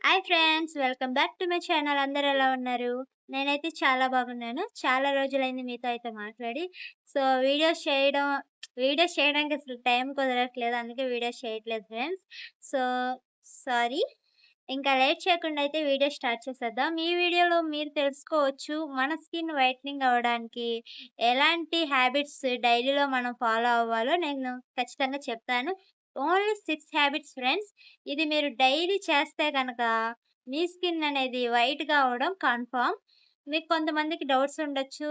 Hi friends, welcome back to my channel. అందరూ ఎలా ఉన్నారు? నేనైతే చాలా బాగున్నాను. చాలా రోజులైంది మీతో అయితే మాట్లాడి. సో, వీడియోస్ చేయడానికి అసలు టైం కుదరట్లేదు. అందుకే వీడియోస్ చేయట్లేదు ఫ్రెండ్స్. So, sorry. ఇంకా లేట్ చేయకుండా అయితే వీడియో స్టార్ట్ చేసేద్దాం. ఈ వీడియోలో మీరు తెలుసుకోవచ్చు మన స్కిన్ వైట్నింగ్ అవ్వడానికి ఎలాంటి హ్యాబిట్స్ డైలీలో మనం ఫాలో అవ్వాలో నేను ఖచ్చితంగా చెప్తాను. Only 6 habits friends. ఇది మీరు డైలీ చేస్తే గనక మీ స్కిన్ అనేది వైట్‌గా అవ్వడం కన్ఫర్మ్. మీకు కొంతమందికి డౌట్స్ ఉండొచ్చు.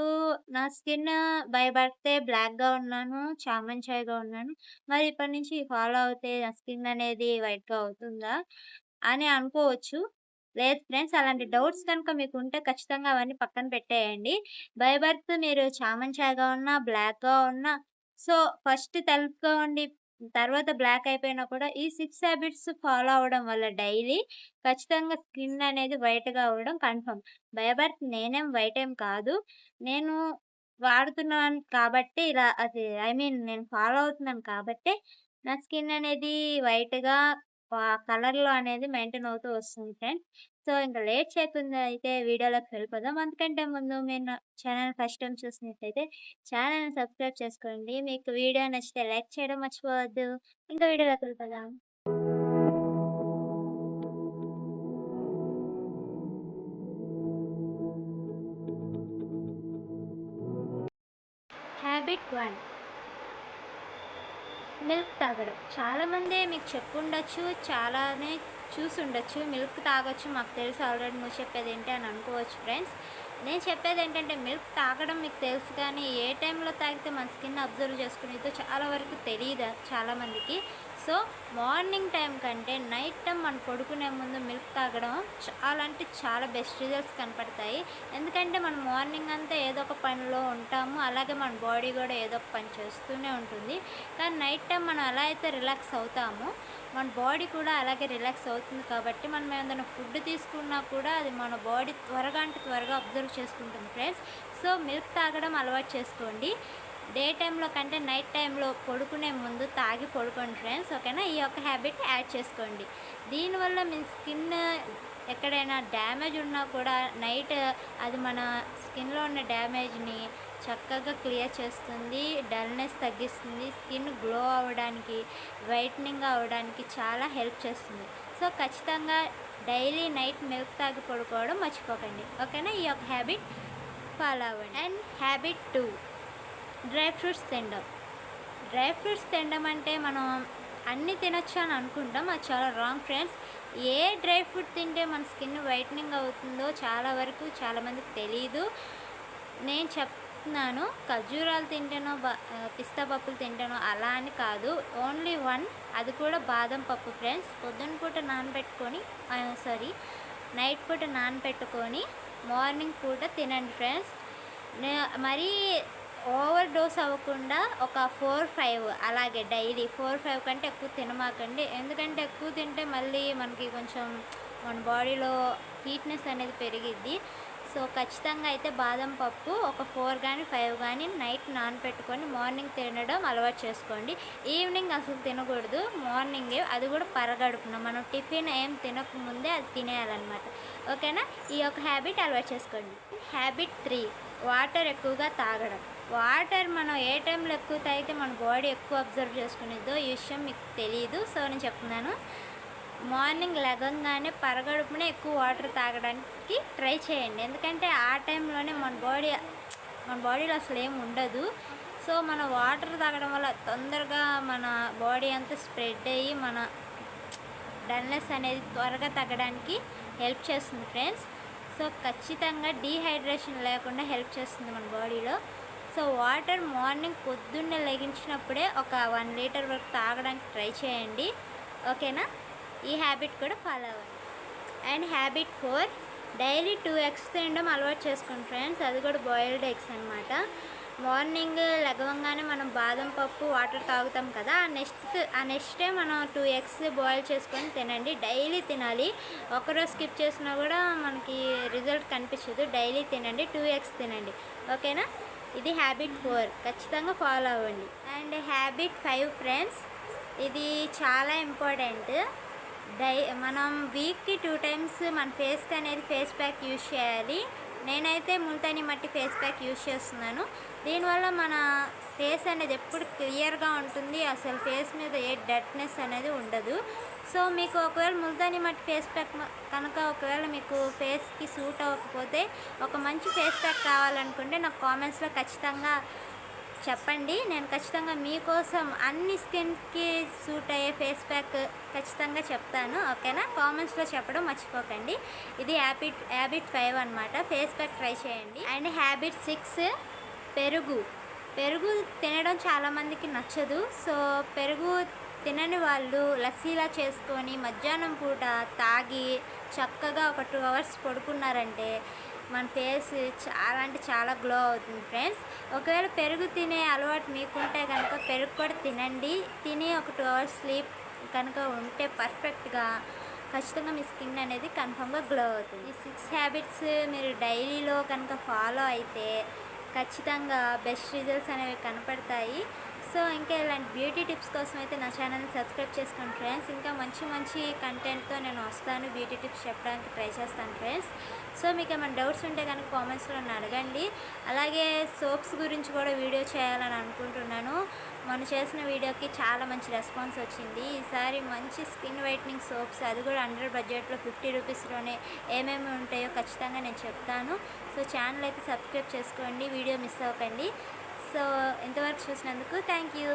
నా స్కిన్ బై బర్తే బ్లాక్‌గా ఉన్నాను. చామన్ ఛాయగా ఉన్నాను. మరి ఇప్పటి నుంచి ఫాలో అవుతే నా స్కిన్ అనేది వైట్‌గా అవుతుందా? అని అనుకోవచ్చు. లేదు ఫ్రెండ్స్, అలాంటి డౌట్స్ కనుక మీకుంటే ఖచ్చితంగా అవన్నీ పక్కన పెట్టేయండి. బై బర్త్ మీరు చామన్ ఛాయగా ఉన్నా, బ్లాక్‌గా ఉన్నా, సో, ఫస్ట్ తెలుపుగా ఉండి తర్వాత బ్లాక్ అయిపోయినా కూడా ఈ 6 హ్యాబిట్స్ ఫాలో అవ్వడం వల్ల డైలీ ఖచ్చితంగా స్కిన్ అనేది వైట్‌గా అవ్వడం కన్ఫర్మ్. బై బర్త్ నేనేం వైట్ ఏం కాదు. నేను వాడుతున్నాను కాబట్టి ఇలా అది ఐ మీన్ నేను ఫాలో అవుతున్నాను కాబట్టే నా స్కిన్ అనేది వైట్‌గా కలర్‌లో అనేది మెయింటైన్ అవుతూ వస్తుంది ఫ్రెండ్స్. సో, ఇంక లేట్ చేయకుండా అయితే వీడియోలోకి వెళ్ళిపోదాం. అంతకంటే ముందు మీరు నా ఛానల్ ఫస్ట్ టైమ్ చూసినట్టయితే ఛానల్‌ని సబ్స్క్రైబ్ చేసుకోండి. మీకు వీడియో నచ్చితే లైక్ చేయడం మర్చిపోవద్దు. ఇంకా వీడియోలోకి వెళ్ళిపోదాం. హ్యాబిట్ 1, మిల్క్ తాగడం. చాలామందే మీకు చెప్పుండొచ్చు, చాలానే చూసుండొచ్చు. మిల్క్ తాగొచ్చు, మాకు తెలుసు ఆల్రెడీ, నువ్వు చెప్పేదేంటి అని అనుకోవచ్చు ఫ్రెండ్స్. నేను చెప్పేదేంటంటే మిల్క్ తాగడం మీకు తెలుసు కానీ ఏ టైంలో తాగితే మన స్కిన్ అబ్జర్వ్ చేసుకునేదో చాలా వరకు తెలీదు చాలామందికి. సో, మార్నింగ్ టైం కంటే నైట్ టైం మనం పడుకునే ముందు మిల్క్ తాగడం చాలా అంటే చాలా బెస్ట్ రిజల్ట్స్ కనపడతాయి. ఎందుకంటే మనం మార్నింగ్ అంతా ఏదో ఒక పనిలో ఉంటాము. అలాగే మన బాడీ కూడా ఏదో ఒక పని చేస్తూనే ఉంటుంది. కానీ నైట్ టైం మనం ఎలా అయితే రిలాక్స్ అవుతామో మన బాడీ కూడా అలాగే రిలాక్స్ అవుతుంది కాబట్టి మనం ఏదైనా ఫుడ్ తీసుకున్నా కూడా అది మన బాడీ త్వరగా అంటే త్వరగా అబ్జర్వ్ చేసుకుంటుంది ఫ్రెండ్స్. సో, మిల్క్ తాగడం అలవాటు చేసుకోండి. డే టైంలో కంటే నైట్ టైంలో పడుకునే ముందు తాగి పడుకోండి ఫ్రెండ్స్. ఓకేనా? ఈ యొక్క హ్యాబిట్ యాడ్ చేసుకోండి. దీనివల్ల మీ స్కిన్ ఎక్కడైనా డ్యామేజ్ ఉన్నా కూడా నైట్ అది మన స్కిన్లో ఉన్న డ్యామేజ్ని చక్కగా క్లియర్ చేస్తుంది. డల్నెస్ తగ్గిస్తుంది. స్కిన్ గ్లో అవ్వడానికి, వైట్నింగ్ అవ్వడానికి చాలా హెల్ప్ చేస్తుంది. సో, ఖచ్చితంగా డైలీ నైట్ మిల్క్ తాగి పడుకోవడం మర్చిపోకండి. ఓకేనా? ఈ యొక్క హ్యాబిట్ ఫాలో అవ్వండి. అండ్ హ్యాబిట్ 2, డ్రై ఫ్రూట్స్ తినడం. డ్రై ఫ్రూట్స్ తినడం అంటే మనం అన్నీ తినొచ్చు అని అనుకుంటాం. అది చాలా రాంగ్ ఫ్రెండ్స్. ఏ డ్రై ఫ్రూట్ తింటే మన స్కిన్ వైట్నింగ్ అవుతుందో చాలా వరకు చాలామందికి తెలీదు. నేను చెప్తున్నాను, ఖర్జూరాలు తింటానో పిస్తా పప్పులు తింటానో అలా అని కాదు. ఓన్లీ వన్, అది కూడా బాదం పప్పు ఫ్రెండ్స్. పొద్దున పూట నానబెట్టుకొని నైట్ పూట నానబెట్టుకొని మార్నింగ్ పూట తినండి ఫ్రెండ్స్. మరీ ఓవర్ డోస్ అవ్వకుండా ఒక 4, 5 అలాగే డైలీ 4, 5 కంటే ఎక్కువ తినమాకండి. ఎందుకంటే ఎక్కువ తింటే మళ్ళీ మనకి కొంచెం మన బాడీలో హీట్నెస్ అనేది పెరిగిద్ది. సో, ఖచ్చితంగా అయితే బాదం పప్పు ఒక 4 కానీ 5 కానీ నైట్ నానబెట్టుకొని మార్నింగ్ తినడం అలవాటు చేసుకోండి. ఈవినింగ్ అసలు తినకూడదు, మార్నింగే, అది కూడా పరగడుపున. మనం టిఫిన్ ఏం తినకముందే అది తినేయాలన్నమాట. ఓకేనా? ఈ యొక్క హ్యాబిట్ అలవాటు చేసుకోండి. హ్యాబిట్ 3, వాటర్ ఎక్కువగా తాగడం. వాటర్ మనం ఏ టైంలో ఎక్కువ తాగితే మన బాడీ ఎక్కువ అబ్జర్వ్ చేసుకునేదో ఈ విషయం మీకు తెలియదు. సో, నేను చెప్తున్నాను, మార్నింగ్ లెగంగానే పరగడుపునే ఎక్కువ వాటర్ తాగడానికి ట్రై చేయండి. ఎందుకంటే ఆ టైంలోనే మన బాడీలో అసలు ఏమి ఉండదు. సో, మన వాటర్ తాగడం వల్ల తొందరగా మన బాడీ అంతా స్ప్రెడ్ అయ్యి మన డల్నెస్ అనేది త్వరగా తగ్గడానికి హెల్ప్ చేస్తుంది ఫ్రెండ్స్. సో, ఖచ్చితంగా డీహైడ్రేషన్ లేకుండా హెల్ప్ చేస్తుంది మన బాడీలో. సో, వాటర్ మార్నింగ్ పొద్దున్నే లెగించినప్పుడే ఒక 1 లీటర్ వరకు తాగడానికి ట్రై చేయండి. ఓకేనా? ఈ హ్యాబిట్ కూడా ఫాలో అవ్వండి. అండ్ హ్యాబిట్ 4, డైలీ 2 ఎగ్స్ తినడం అలవాటు చేసుకోండి ఫ్రెండ్స్. అది కూడా బాయిల్డ్ ఎగ్స్ అనమాట. మార్నింగ్ లెగవంగానే మనం బాదం పప్పు వాటర్ తాగుతాం కదా, ఆ నెక్స్ట్ డే మనం 2 ఎగ్స్ బాయిల్ చేసుకొని తినండి. డైలీ తినాలి. ఒకరోజు స్కిప్ చేసినా కూడా మనకి రిజల్ట్ కనిపించదు. డైలీ తినండి, 2 ఎగ్స్ తినండి. ఓకేనా? ఇది హ్యాబిట్ 4, ఖచ్చితంగా ఫాలో అవ్వండి. అండ్ హ్యాబిట్ 5 ఫ్రెండ్స్, ఇది చాలా ఇంపార్టెంట్. మనం వీక్కి 2 టైమ్స్ మన ఫేస్కి అనేది ఫేస్ ప్యాక్ యూజ్ చేయాలి. నేనైతే ముల్తానీ మట్టి ఫేస్ ప్యాక్ యూజ్ చేస్తున్నాను. దీనివల్ల మన ఫేస్ అనేది ఎప్పుడు క్లియర్గా ఉంటుంది. అసలు ఫేస్ మీద ఏ డర్ట్నెస్ అనేది ఉండదు. సో మీకు ఒకవేళ ముల్తానీ మట్టి ఫేస్ ప్యాక్ కనుక ఒకవేళ మీకు ఫేస్కి సూట్ అవ్వకపోతే ఒక మంచి ఫేస్ ప్యాక్ కావాలనుకుంటే నాకు కామెంట్స్లో ఖచ్చితంగా చెప్పండి. నేను ఖచ్చితంగా మీకోసం అన్ని స్కిన్కి సూట్ అయ్యే ఫేస్ ప్యాక్ ఖచ్చితంగా చెప్తాను. ఓకేనా? కామెంట్స్లో చెప్పడం మర్చిపోకండి. ఇది హ్యాబిట్ 5 అనమాట. ఫేస్ ప్యాక్ ట్రై చేయండి. అండ్ హ్యాబిట్ 6 పెరుగు. పెరుగు తినడం చాలామందికి నచ్చదు. సో పెరుగు తినని వాళ్ళు లస్సీలా చేసుకొని మధ్యాహ్నం పూట తాగి చక్కగా ఒక 2 అవర్స్ పడుకున్నారంటే మన ఫేస్ చాలా అంటే చాలా గ్లో అవుతుంది ఫ్రెండ్స్. ఒకవేళ పెరుగు తినే అలవాటు మీకుంటే కనుక పెరుగు కూడా తినండి. తిని ఒక 2 అవర్స్ స్లీప్ కనుక ఉంటే పర్ఫెక్ట్గా ఖచ్చితంగా మీ స్కిన్ అనేది కన్ఫర్మ్గా గ్లో అవుతుంది. ఈ 6 హ్యాబిట్స్ మీరు డైలీలో కనుక ఫాలో అయితే ఖచ్చితంగా బెస్ట్ రిజల్ట్స్ అనేవి కనపడతాయి. సో ఇంకా ఇలాంటి బ్యూటీ టిప్స్ కోసం అయితే నా ఛానల్ని సబ్స్క్రైబ్ చేసుకోండి ఫ్రెండ్స్. ఇంకా మంచి మంచి కంటెంట్తో నేను వస్తాను. బ్యూటీ టిప్స్ చెప్పడానికి ట్రై చేస్తాను ఫ్రెండ్స్. సో మీకు ఏమైనా డౌట్స్ ఉంటే కనుక కామెంట్స్లో నన్ను అడగండి. అలాగే సోప్స్ గురించి కూడా వీడియో చేయాలని అనుకుంటున్నాను. మనం చేసిన వీడియోకి చాలా మంచి రెస్పాన్స్ వచ్చింది. ఈసారి మంచి స్కిన్ వైట్నింగ్ సోప్స్, అది కూడా అండర్ బడ్జెట్లో 50 రూపీస్లోనే ఏమేమి ఉంటాయో ఖచ్చితంగా నేను చెప్తాను. సో ఛానల్ అయితే సబ్స్క్రైబ్ చేసుకోండి, వీడియో మిస్ అవ్వకండి. సో ఇంతవరకు చూసినందుకు థ్యాంక్ యూ.